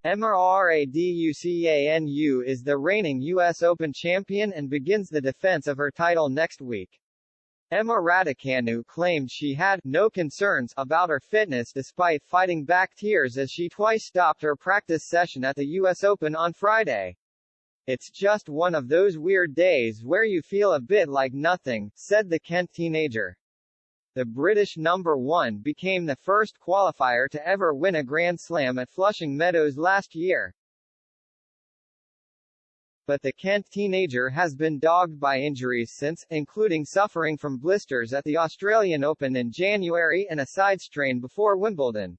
Emma Raducanu is the reigning U.S. Open champion and begins the defense of her title next week. Emma Raducanu claimed she had no concerns about her fitness despite fighting back tears as she twice stopped her practice session at the U.S. Open on Friday. "It's just one of those weird days where you feel a bit like nothing," said the Kent teenager. The British number 1 became the first qualifier to ever win a Grand Slam at Flushing Meadows last year. But the Kent teenager has been dogged by injuries since, including suffering from blisters at the Australian Open in January and a side strain before Wimbledon.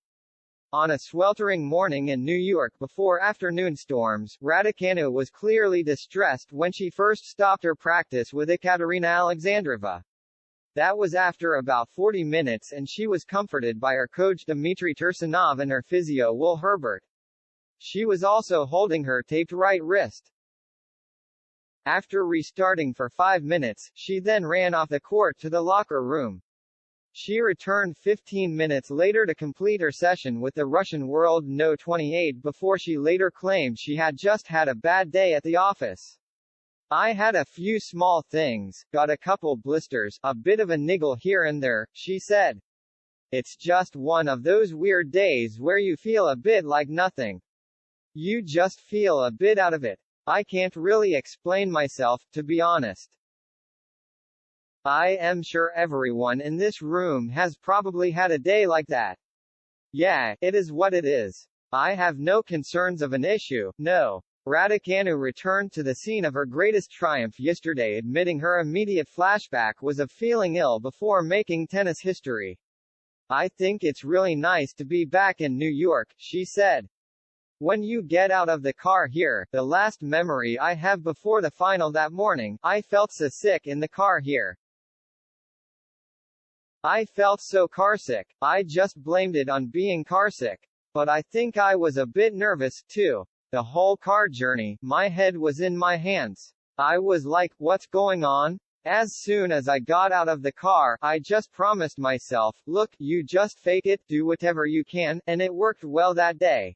On a sweltering morning in New York before afternoon storms, Raducanu was clearly distressed when she first stopped her practice with Ekaterina Alexandrova. That was after about 40 minutes and she was comforted by her coach Dmitry Tursunov and her physio Will Herbert. She was also holding her taped right wrist. After restarting for 5 minutes, she then ran off the court to the locker room. She returned 15 minutes later to complete her session with the Russian world No. 28 before she later claimed she had just had a bad day at the office. "I had a few small things, got a couple blisters, a bit of a niggle here and there," she said. "It's just one of those weird days where you feel a bit like nothing. You just feel a bit out of it. I can't really explain myself, to be honest. I am sure everyone in this room has probably had a day like that. Yeah, it is what it is. I have no concerns of an issue, no." Raducanu returned to the scene of her greatest triumph yesterday, admitting her immediate flashback was of feeling ill before making tennis history. "I think it's really nice to be back in New York," she said. "When you get out of the car here, the last memory I have before the final that morning, I felt so sick in the car here. I felt so carsick, I just blamed it on being carsick. But I think I was a bit nervous, too. The whole car journey, my head was in my hands. I was like, what's going on? As soon as I got out of the car, I just promised myself, look, you just fake it, do whatever you can, and it worked well that day."